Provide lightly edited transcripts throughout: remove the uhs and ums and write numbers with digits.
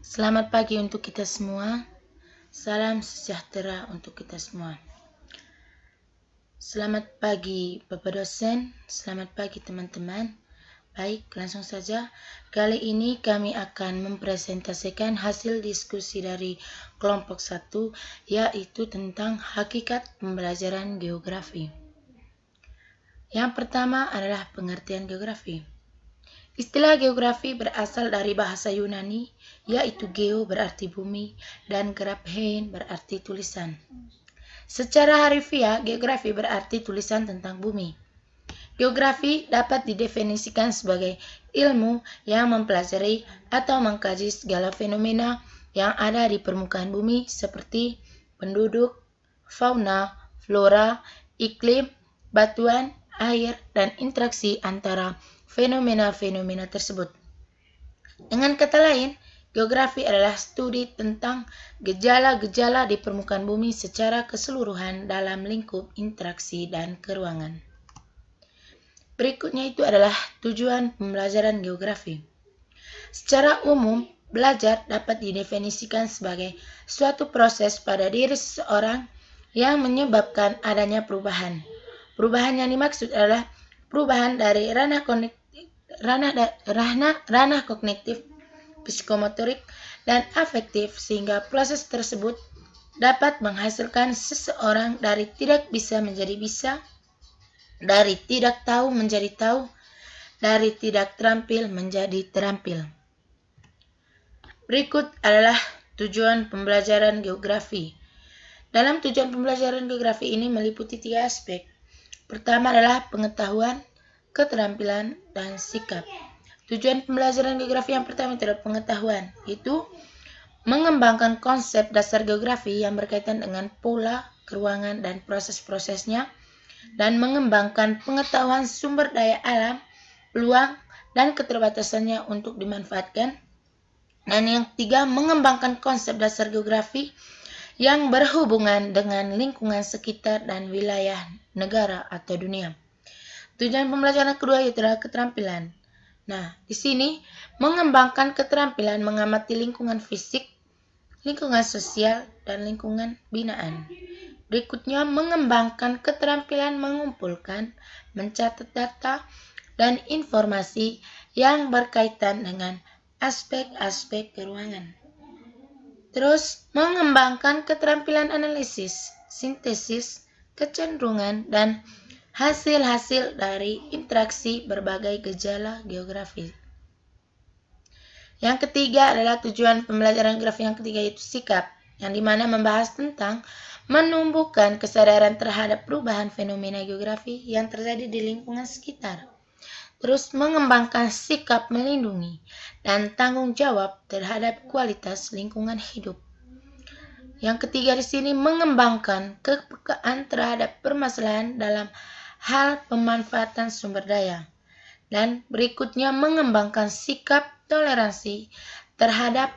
Selamat pagi untuk kita semua. Salam sejahtera untuk kita semua. Selamat pagi Bapak dosen, selamat pagi teman-teman. Baik, langsung saja. Kali ini kami akan mempresentasikan hasil diskusi dari kelompok 1, yaitu tentang hakikat pembelajaran geografi. Yang pertama adalah pengertian geografi. Istilah geografi berasal dari bahasa Yunani, yaitu geo berarti bumi dan graphein berarti tulisan. Secara harfiah, geografi berarti tulisan tentang bumi. Geografi dapat didefinisikan sebagai ilmu yang mempelajari atau mengkaji segala fenomena yang ada di permukaan bumi seperti penduduk, fauna, flora, iklim, batuan, air, dan interaksi antara fenomena-fenomena tersebut. Dengan kata lain, geografi adalah studi tentang gejala-gejala di permukaan bumi secara keseluruhan dalam lingkup interaksi dan keruangan. Berikutnya itu adalah tujuan pembelajaran geografi. Secara umum, belajar dapat didefinisikan sebagai suatu proses pada diri seseorang yang menyebabkan adanya perubahan. Perubahan yang dimaksud adalah perubahan dari ranah kognitif, psikomotorik, dan afektif sehingga proses tersebut dapat menghasilkan seseorang dari tidak bisa menjadi bisa, dari tidak tahu menjadi tahu, dari tidak terampil menjadi terampil. Berikut adalah tujuan pembelajaran geografi. Dalam tujuan pembelajaran geografi ini meliputi 3 aspek. Pertama adalah pengetahuan, keterampilan, dan sikap. Tujuan pembelajaran geografi yang pertama adalah pengetahuan, yaitu mengembangkan konsep dasar geografi yang berkaitan dengan pola, keruangan, dan proses-prosesnya, dan mengembangkan pengetahuan sumber daya alam, peluang, dan keterbatasannya untuk dimanfaatkan. Dan yang ketiga, mengembangkan konsep dasar geografi yang berhubungan dengan lingkungan sekitar dan wilayah negara atau dunia. Tujuan pembelajaran kedua yaitu keterampilan. Nah, di sini mengembangkan keterampilan mengamati lingkungan fisik, lingkungan sosial, dan lingkungan binaan. Berikutnya, mengembangkan keterampilan mengumpulkan, mencatat data, dan informasi yang berkaitan dengan aspek-aspek keruangan. Terus, mengembangkan keterampilan analisis, sintesis, kecenderungan, dan hasil-hasil dari interaksi berbagai gejala geografi. Yang ketiga adalah tujuan pembelajaran geografi yang ketiga yaitu sikap, yang dimana membahas tentang menumbuhkan kesadaran terhadap perubahan fenomena geografi yang terjadi di lingkungan sekitar. Terus mengembangkan sikap melindungi dan tanggung jawab terhadap kualitas lingkungan hidup. Yang ketiga di sini mengembangkan kepekaan terhadap permasalahan dalam hal pemanfaatan sumber daya. Dan berikutnya mengembangkan sikap toleransi terhadap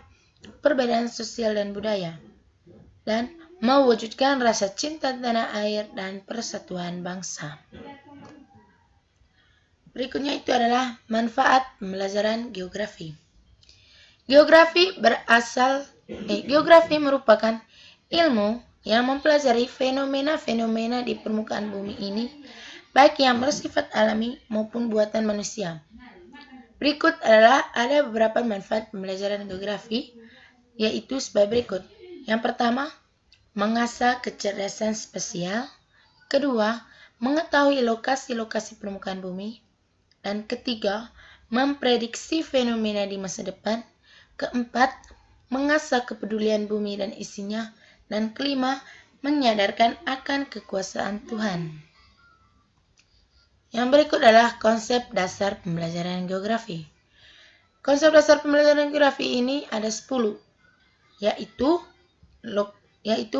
perbedaan sosial dan budaya. Dan mewujudkan rasa cinta tanah air dan persatuan bangsa. Berikutnya itu adalah manfaat pembelajaran geografi. Geografi merupakan ilmu yang mempelajari fenomena-fenomena di permukaan bumi ini, baik yang bersifat alami maupun buatan manusia. Berikut adalah ada beberapa manfaat pembelajaran geografi, yaitu sebagai berikut. Yang pertama, mengasah kecerdasan spasial. Kedua, mengetahui lokasi-lokasi permukaan bumi. Dan ketiga, memprediksi fenomena di masa depan. Keempat, mengasah kepedulian bumi dan isinya. Dan kelima, menyadarkan akan kekuasaan Tuhan. Yang berikut adalah konsep dasar pembelajaran geografi. Konsep dasar pembelajaran geografi ini ada 10, yaitu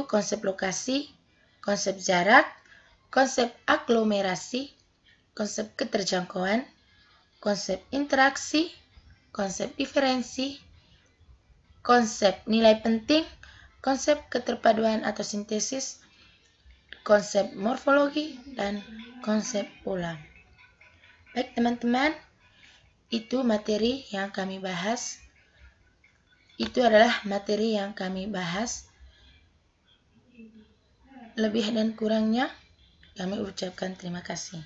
konsep lokasi, konsep jarak, konsep aglomerasi, konsep keterjangkauan, konsep interaksi, konsep diferensi, konsep nilai penting, konsep keterpaduan atau sintesis, konsep morfologi, dan konsep pola. Baik teman-teman, itu materi yang kami bahas. Itu adalah materi yang kami bahas. Lebih dan kurangnya kami ucapkan terima kasih.